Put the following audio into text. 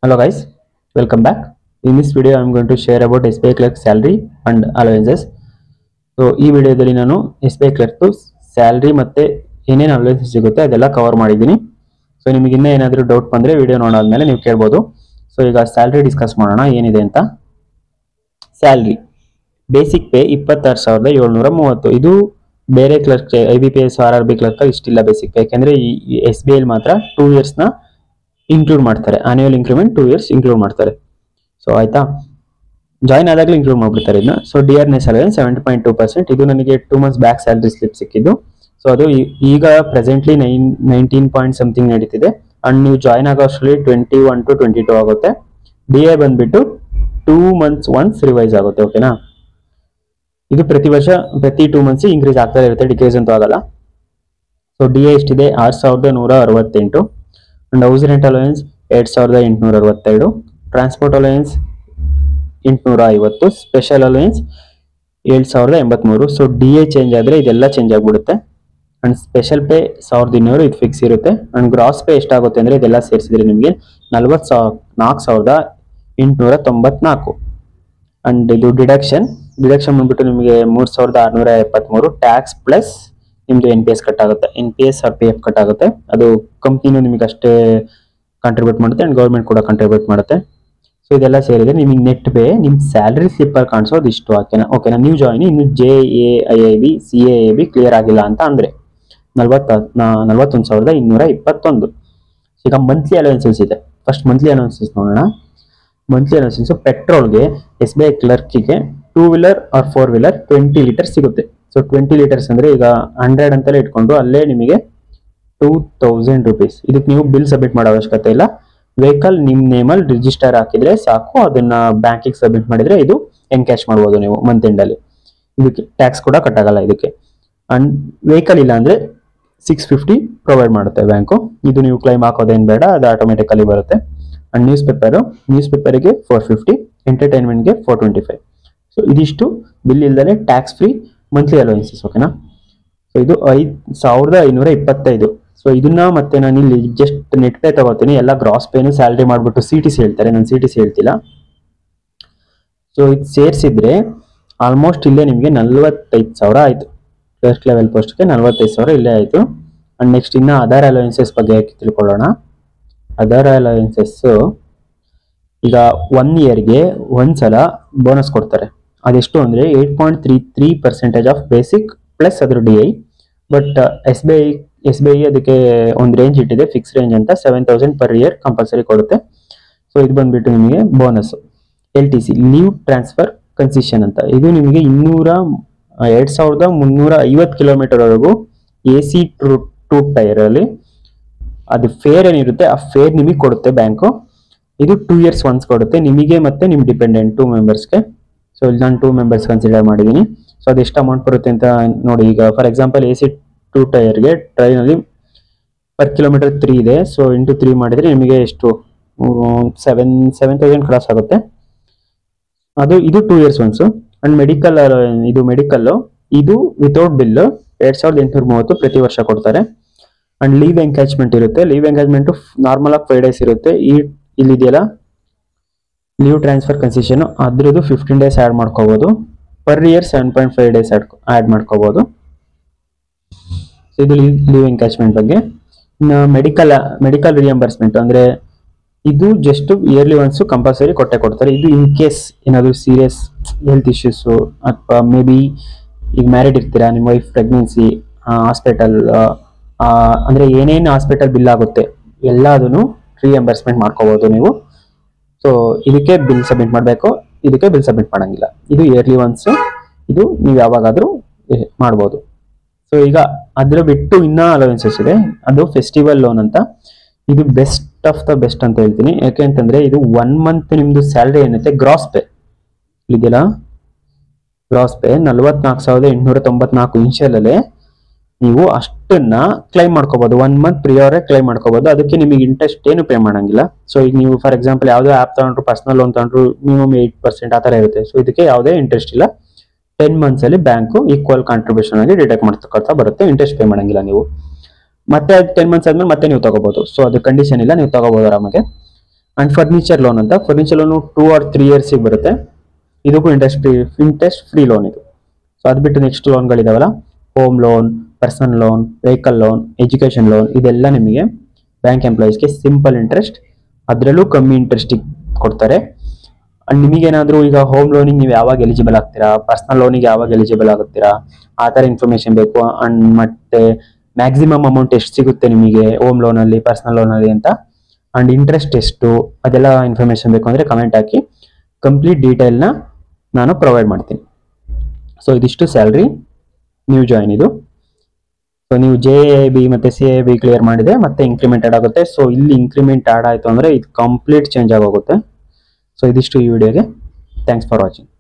Hello guys, welcome back. In this video, I am going to share about SBI Clerk salary and allowances. So ಈ ವಿಡಿಯೋದಲ್ಲಿ ನಾನು SBI Clerk salary ಮತ್ತೆ ಏನೇನು allowances ಸಿಗುತ್ತೆ ಅದೆಲ್ಲ cover ಮಾಡಿದ್ದೀನಿ. ಸೊ ನಿಮಗೆ ಇನ್ನೂ ಏನಾದರೂ ಡೌಟ್ ಬಂದರೆ ವಿಡಿಯೋ ನೋಡಾದ್ಮೇಲೆ ನೀವು ಕೇಳ್ಬೋದು. ಸೊ ಈಗ ಸ್ಯಾಲರಿ ಡಿಸ್ಕಸ್ ಮಾಡೋಣ ಏನಿದೆ ಅಂತ. Salary basic pay 26,730. ಇದು ಬೇರೆ ಕ್ಲರ್ಕ್ IBPS RRB ಕ್ಲರ್ಕ್ ಇಷ್ಟಿಲ್ಲ ಬೇಸಿಕ್ ಪೇ, ಯಾಕೆಂದರೆ ಈ SBI ಮಾತ್ರ 2 ಇಯರ್ಸ್ನ ಇನ್ಕ್ಲೂಡ್ ಮಾಡ್ತಾರೆ. ಆನ್ಯುವಲ್ ಇಂಕ್ರಿಮೆಂಟ್ 2 ಇಯರ್ಸ್ ಇನ್ಕ್ಲೂಡ್ ಮಾಡ್ತಾರೆ. ಸೊ ಆಯ್ತಾ, ಜಾಯ್ನ್ ಆದಾಗಲೇ ಇನ್ಕ್ಲೂಡ್ ಮಾಡ್ಬಿಡ್ತಾರೆ ಇದನ್ನ. So dearness allowance 70.2%. ಇದು ನನಗೆ 2 months ಬ್ಯಾಕ್ ಸ್ಯಾಲರಿ ಸ್ಲಿಪ್ ಸಿಕ್ಕಿದ್ದು. ಸೊ ಅದು ಈಗ ಪ್ರೆಸೆಂಟ್ಲಿ 19 ಪಾಯಿಂಟ್ ಸಮಥಿಂಗ್ ನಡೀತಿದೆ. ಅಂಡ್ ನೀವು ಜಾಯ್ನ್ ಆಗೋ ಅಷ್ಟರಲ್ಲಿ 21 to 22 ಆಗುತ್ತೆ. DA ಬಂದ್ಬಿಟ್ಟು 2 months ಒನ್ಸ್ ರಿವೈಸ್ ಆಗುತ್ತೆ. ಓಕೆನಾ, ಇದು ಪ್ರತಿ ವರ್ಷ ಪ್ರತಿ 2 months ಇನ್ಕ್ರೀಸ್ ಆಗ್ತಾ ಇರುತ್ತೆ, ಡಿಕ್ರೀಸ್ ಅಂತೂ ಆಗಲ್ಲ. ಸೊ DA ಎಷ್ಟಿದೆ 6,168. And house rent allowance 2,862. Transport allowance 850. Special allowance 7,083. So DA change ಆದರೆ ಇದೆಲ್ಲ ಚೇಂಜ್ ಆಗಿಬಿಡುತ್ತೆ. ಅಂಡ್ ಸ್ಪೆಷಲ್ ಪೇ 1,200 ಇದು ಫಿಕ್ಸ್ ಇರುತ್ತೆ. ಅಂಡ್ ಗ್ರಾಸ್ ಪೇ ಎಷ್ಟಾಗುತ್ತೆ ಅಂದರೆ ಇದೆಲ್ಲ ಸೇರಿಸಿದ್ರೆ ನಿಮಗೆ 44,894. ಅಂಡ್ ಇದು ಡಿಡಕ್ಷನ್ ಬಂದ್ಬಿಟ್ಟು ನಿಮಗೆ 3,673. ಟ್ಯಾಕ್ಸ್ ಪ್ಲಸ್ ನಿಮ್ದು NPS ಕಟ್ ಆಗುತ್ತೆ. NPS or PF ಕಟ್ ಆಗುತ್ತೆ. ಅದು ಕಂಪ್ನಿನೂ ನಿಮಗೆ ಅಷ್ಟೇ ಕಾಂಟ್ರಿಬ್ಯೂಟ್ ಮಾಡುತ್ತೆ ಅಂಡ್ ಗೌರ್ಮೆಂಟ್ ಕೂಡ ಕಾಂಟ್ರಿಬ್ಯೂಟ್ ಮಾಡುತ್ತೆ. ಸೊ ಇದೆಲ್ಲ ಸೇರಿದ್ರೆ ನಿಮಗೆ ನೆಟ್ ಪೇ ನಿಮ್ಮ ಸ್ಯಾಲರಿ ಸ್ಲಿಪ್ಪಲ್ಲಿ ಕಾಣಿಸೋದು ಇಷ್ಟು. ಓಕೆನಾ, ನೀವು ಜಾಯಿನ್ ಇನ್ನು JAIIB CAAB ಕ್ಲಿಯರ್ ಆಗಿಲ್ಲ ಅಂತ ಅಂದರೆ 41,221. ಈಗ ಮಂತ್ಲಿ ಅಲವೆನ್ಸಸ್ ಇದೆ. ಫಸ್ಟ್ ಮಂತ್ಲಿ ಅಲವೆನ್ಸಸ್ ನೋಡೋಣ. ಮಂತ್ಲಿ ಅಲವೆನ್ಸಸ್ ಪೆಟ್ರೋಲ್ಗೆ SBI ಕ್ಲರ್ಕಿಗೆ 2 wheeler or 4 wheeler 20 ಲೀಟರ್ ಸಿಗುತ್ತೆ. ಸೊ 20 ಲೀಟರ್ಸ್ ಅಂದರೆ ಈಗ 100 ಅಂತಲೇ ಇಟ್ಕೊಂಡು ಅಲ್ಲೇ ನಿಮಗೆ 2,000 rupees. ಇದಕ್ಕೆ ನೀವು ಬಿಲ್ ಸಬ್ಮಿಟ್ ಮಾಡೋ ಅವಶ್ಯಕತೆ ಇಲ್ಲ. ವೆಹಿಕಲ್ ನಿಮ್ಮ ನೇಮಲ್ಲಿ ರಿಜಿಸ್ಟರ್ ಹಾಕಿದ್ರೆ ಸಾಕು. ಅದನ್ನ ಬ್ಯಾಂಕಿಗೆ ಸಬ್ಮಿಟ್ ಮಾಡಿದ್ರೆ ಇದು ಎನ್ಕ್ಯಾಶ್ ಮಾಡ್ಬೋದು ನೀವು ಮಂತ್ ಎಂಡಲ್ಲಿ. ಇದಕ್ಕೆ ಟ್ಯಾಕ್ಸ್ ಕೂಡ ಕಟ್ಟಾಗಲ್ಲ ಇದಕ್ಕೆ. ಅಂಡ್ ವೆಹಿಕಲ್ ಇಲ್ಲ ಅಂದರೆ 650 ಪ್ರೊವೈಡ್ ಮಾಡುತ್ತೆ ಬ್ಯಾಂಕು. ಇದು ನೀವು ಕ್ಲೈಮ್ ಹಾಕೋದೇನು ಬೇಡ, ಅದು ಆಟೋಮೆಟಿಕಲಿ ಬರುತ್ತೆ. ಅಂಡ್ ನ್ಯೂಸ್ ಪೇಪರಿಗೆ 450, ಎಂಟರ್ಟೈನ್ಮೆಂಟ್ಗೆ 425. ಸೊ ಇದಿಷ್ಟು ಬಿಲ್ ಇಲ್ದೇ ಟ್ಯಾಕ್ಸ್ ಫ್ರೀ ಮಂತ್ಲಿ ಅಲವೆನ್ಸಸ್. ಓಕೆನಾ, ಸೊ ಇದು 5,525. ಸೊ ಇದನ್ನ ಮತ್ತೆ ನಾನು ಇಲ್ಲಿ ಜಸ್ಟ್ ನೆಟ್ ಪೇ ತಗೋತೀನಿ. ಎಲ್ಲ ಗ್ರಾಸ್ ಪೇನು ಸ್ಯಾಲ್ರಿ ಮಾಡಿಬಿಟ್ಟು CTC ಹೇಳ್ತಾರೆ, ನಾನು CTC ಹೇಳ್ತಿಲ್ಲ. ಸೊ ಇದು ಸೇರಿಸಿದ್ರೆ ಆಲ್ಮೋಸ್ಟ್ ಇಲ್ಲೇ ನಿಮಗೆ 45,000 ಆಯಿತು. ಕ್ಲರ್ಕ್ ಲೆವೆಲ್ ಪೋಸ್ಟ್ಗೆ 45,000 ಇಲ್ಲೇ ಆಯಿತು. ಅಂಡ್ ನೆಕ್ಸ್ಟ್ ಇನ್ನು ಅದರ್ ಅಲವೆನ್ಸಸ್ ಬಗ್ಗೆ ತಿಳ್ಕೊಳ್ಳೋಣ. ಅದರ್ ಅಲವೆನ್ಸಸ್ಸು ಈಗ 1 yearಗೆ ಒಂದ್ಸಲ ಬೋನಸ್ ಕೊಡ್ತಾರೆ. ಅದೆಷ್ಟು ಅಂದರೆ 8.33% ಆಫ್ ಬೇಸಿಕ್ ಪ್ಲಸ್ ಅದ್ರ DI. ಬಟ್ SBI ಅದಕ್ಕೆ ಒಂದು ರೇಂಜ್ ಇಟ್ಟಿದೆ, ಫಿಕ್ಸ್ ರೇಂಜ್ ಅಂತ. 7,000 per year ಕಂಪಲ್ಸರಿ ಕೊಡುತ್ತೆ. ಸೊ ಇದು ಬಂದ್ಬಿಟ್ಟು ನಿಮಗೆ bonus. LTC leave transfer concession ಅಂತ. ಇದು ನಿಮಗೆ 2,350 ಕಿಲೋಮೀಟರ್ವರೆಗೂ AC ಟೂ ಟೈರಲ್ಲಿ ಅದು ಫೇರ್ ಏನಿರುತ್ತೆ ಆ ಫೇರ್ ನಿಮಗೆ ಕೊಡುತ್ತೆ ಬ್ಯಾಂಕು. ಇದು 2 years ಒನ್ಸ್ ಕೊಡುತ್ತೆ ನಿಮಗೆ ಮತ್ತೆ ನಿಮ್ಮ ಡಿಪೆಂಡೆಂಟ್ 2 members. ಸೊ ಇಲ್ಲಿ ನಾನು 2 members ಕನ್ಸಿಡರ್ ಮಾಡಿದ್ದೀನಿ. ಸೊ ಅದು ಎಷ್ಟು ಅಮೌಂಟ್ ಬರುತ್ತೆ ಅಂತ ನೋಡಿ. ಈಗ ಫಾರ್ ಎಕ್ಸಾಂಪಲ್ AC ಟೂ ಟೈರ್ಗೆ ಟ್ರೈನಲ್ಲಿ ಪರ್ ಕಿಲೋಮೀಟರ್ 3 ಇದೆ. ಸೊ ಇಂಟು 3 ಮಾಡಿದರೆ ನಿಮಗೆ ಎಷ್ಟು 7,000 ಕ್ರಾಸ್ ಆಗುತ್ತೆ. ಇದು 2 years ಒನ್ಸು. ಅಂಡ್ ಮೆಡಿಕಲ್ಲು ಇದು ವಿತೌಟ್ ಬಿಲ್ಲು 2,830 ಪ್ರತಿ ವರ್ಷ ಕೊಡ್ತಾರೆ. ಅಂಡ್ ಲೀವ್ ಎಂಗೇಜ್ಮೆಂಟ್ ಇರುತ್ತೆ. ಲೀವ್ ಎಂಗೇಜ್ಮೆಂಟು ನಾರ್ಮಲ್ ಆಗಿ 5 days ಇರುತ್ತೆ. ಇಲ್ಲಿದೆಯಲ್ಲ ಲೀವ್ ಟ್ರಾನ್ಸ್ಫರ್ ಕನ್ಸೆಷನ್, ಅದ್ರದ್ದು 15 days ಆ್ಯಡ್ ಮಾಡ್ಕೋಬೋದು. ಪರ್ ಇಯರ್ 7.5 days ಆ್ಯಡ್ ಮಾಡ್ಕೋಬೋದು. ಇದು ಲೀವ್ ಎಂಗೇಜ್ಮೆಂಟ್ ಬಗ್ಗೆ. ಇನ್ನು ಮೆಡಿಕಲ್ ರಿಯಂಬರ್ಸ್ಮೆಂಟ್ ಅಂದರೆ ಇದು ಜಸ್ಟ್ ಇಯರ್ಲಿ ಒನ್ಸು ಕಂಪಲ್ಸರಿ ಕೊಡ್ತಾರೆ. ಇದು ಇನ್ ಕೇಸ್ ಏನಾದರೂ ಸೀರಿಯಸ್ ಹೆಲ್ತ್ ಇಶ್ಯೂಸು ಅಥವಾ ಮೇ ಬಿ ಈಗ ಮ್ಯಾರಿಡ್ ಇರ್ತೀರಾ, ನಿಮ್ಮ ವೈಫ್ ಪ್ರೆಗ್ನೆನ್ಸಿ, ಹಾಸ್ಪಿಟಲ್ ಅಂದರೆ ಏನೇನು ಹಾಸ್ಪಿಟಲ್ ಬಿಲ್ ಆಗುತ್ತೆ ಎಲ್ಲದನ್ನು ರಿಯಂಬರ್ಸ್ಮೆಂಟ್ ಮಾಡ್ಕೋಬೋದು ನೀವು. ಸೊ ಇದಕ್ಕೆ ಬಿಲ್ ಸಬ್ಮಿಟ್ ಮಾಡಬೇಕು, ಇದಕ್ಕೆ ಬಿಲ್ ಸಬ್ಮಿಟ್ ಮಾಡೋಂಗಿಲ್ಲ. ಇದು ಇಯರ್ಲಿ ಒನ್ಸು, ಇದು ನೀವು ಯಾವಾಗಾದರೂ ಮಾಡ್ಬೋದು. ಸೊ ಈಗ ಅದ್ರ ಬಿಟ್ಟು ಇನ್ನೂ ಅಲವೆನ್ಸಸ್ ಇದೆ. ಅದು ಫೆಸ್ಟಿವಲ್ ಲೋನ್ ಅಂತ. ಇದು ಬೆಸ್ಟ್ ಆಫ್ ದ ಬೆಸ್ಟ್ ಅಂತ ಹೇಳ್ತೀನಿ. ಯಾಕೆ ಅಂತಂದರೆ ಇದು 1 month ನಿಮ್ಮದು ಸ್ಯಾಲ್ರಿ ಏನಿರುತ್ತೆ ಗ್ರಾಸ್ ಪೇ ಇದೆಯಲ್ಲ, ಗ್ರಾಸ್ ಪೇ 44,894 ಇನ್ಷಿಯಲಲ್ಲೇ ನೀವು ಅಷ್ಟನ್ನ ಕ್ಲೈಮ್ ಮಾಡ್ಕೋಬೋದು. 1 month ಪ್ರಿಯರೇ ಕ್ಲೈಮ್ ಮಾಡ್ಕೋಬೋದು. ಅದಕ್ಕೆ ನಿಮಗೆ ಇಂಟ್ರೆಸ್ಟ್ ಏನು ಪೇ ಮಾಡೋಂಗಿಲ್ಲ. ಸೊ ಈಗ ನೀವು ಫಾರ್ ಎಕ್ಸಾಂಪಲ್ ಯಾವುದೋ ಆ್ಯಪ್ ತಗೊಂಡ್ರು, ಪರ್ಸನಲ್ ಲೋನ್ ತಗೊಂಡ್ರು ಮಿನಿಮಮ್ 8% ಆ ಥರ ಇರುತ್ತೆ. ಸೊ ಇದಕ್ಕೆ ಯಾವುದೇ ಇಂಟ್ರೆಸ್ಟ್ ಇಲ್ಲ. 10 months ಅಲ್ಲಿ ಬ್ಯಾಂಕು ಈಕ್ವಲ್ ಕಾಂಟ್ರಿಬ್ಯೂಷನ್ ಆಗಿ ಡಿಡಕ್ಟ್ ಮಾಡ್ತಾ ಬರುತ್ತೆ. ಇಂಟ್ರೆಸ್ಟ್ ಪೇ ಮಾಡೋಂಗಿಲ್ಲ ನೀವು. ಮತ್ತೆ 10 months ಆದ್ಮೇಲೆ ಮತ್ತೆ ನೀವು ತಗೋಬಹುದು. ಸೊ ಅದು ಕಂಡೀಷನ್ ಇಲ್ಲ, ನೀವು ತಗೋಬಹುದು ಆರಾಮಾಗೆ. ಆ್ಯಂಡ್ ಫರ್ನಿಚರ್ ಲೋನ್ ಅಂತ, ಫರ್ನಿಚರ್ ಲೋನು 2 or 3 years ಬರುತ್ತೆ. ಇದಕ್ಕೂ ಇಂಟ್ರೆಸ್ಟ್ ಫ್ರೀ ಲೋನ್ ಇದು. ಸೊ ಅದು ಬಿಟ್ಟು ನೆಕ್ಸ್ಟ್ ಲೋನ್ಗಳಿದಾವಲ್ಲ, home loan, personal loan, vehicle loan, education loan, ಇದೆಲ್ಲ ನಿಮಗೆ ಬ್ಯಾಂಕ್ ಎಂಪ್ಲಾಯೀಸ್ಗೆ ಸಿಂಪಲ್ ಇಂಟ್ರೆಸ್ಟ್, ಅದರಲ್ಲೂ ಕಮ್ಮಿ ಇಂಟ್ರೆಸ್ಟಿಗೆ ಕೊಡ್ತಾರೆ. ಅಂಡ್ ನಿಮಗೇನಾದರೂ ಈಗ ಹೋಮ್ ಲೋನಿಗೆ ನೀವು ಯಾವಾಗ ಎಲಿಜಿಬಲ್ ಆಗ್ತೀರಾ, ಪರ್ಸನಲ್ ಲೋನಿಗೆ ಯಾವಾಗ ಎಲಿಜಿಬಲ್ ಆಗುತ್ತೀರಾ, ಆ ಥರ ಇನ್ಫಾರ್ಮೇಷನ್ ಬೇಕು. ಅಂಡ್ ಮತ್ತೆ ಮ್ಯಾಕ್ಸಿಮಮ್ ಅಮೌಂಟ್ ಎಷ್ಟು ಸಿಗುತ್ತೆ ನಿಮಗೆ ಹೋಮ್ ಲೋನಲ್ಲಿ, ಪರ್ಸನಲ್ ಲೋನಲ್ಲಿ ಅಂತ, ಅಂಡ್ ಇಂಟ್ರೆಸ್ಟ್ ಎಷ್ಟು, ಅದೆಲ್ಲ ಇನ್ಫಾರ್ಮೇಷನ್ ಬೇಕು ಅಂದರೆ ಕಮೆಂಟ್ ಹಾಕಿ, ಕಂಪ್ಲೀಟ್ ಡೀಟೇಲ್ನ ನಾನು ಪ್ರೊವೈಡ್ ಮಾಡ್ತೀನಿ. ಸೊ ಇದಿಷ್ಟು ಸ್ಯಾಲ್ರಿ ನ್ಯೂ ಜಾಯಿನ್ ಇದು. ಸೊ ನೀವು JAB ಮತ್ತು CAB ಕ್ಲಿಯರ್ ಮಾಡಿದೆ ಮತ್ತೆ ಇಂಕ್ರಿಮೆಂಟ್ ಆಡ್ ಆಗುತ್ತೆ. ಸೊ ಇಲ್ಲಿ ಇಂಕ್ರಿಮೆಂಟ್ ಆಡ್ ಆಯಿತು ಅಂದರೆ ಇದು ಕಂಪ್ಲೀಟ್ ಚೇಂಜ್ ಆಗೋಗುತ್ತೆ. ಸೊ ಇದಿಷ್ಟು ಈ ವಿಡಿಯೋಗೆ. Thanks for watching.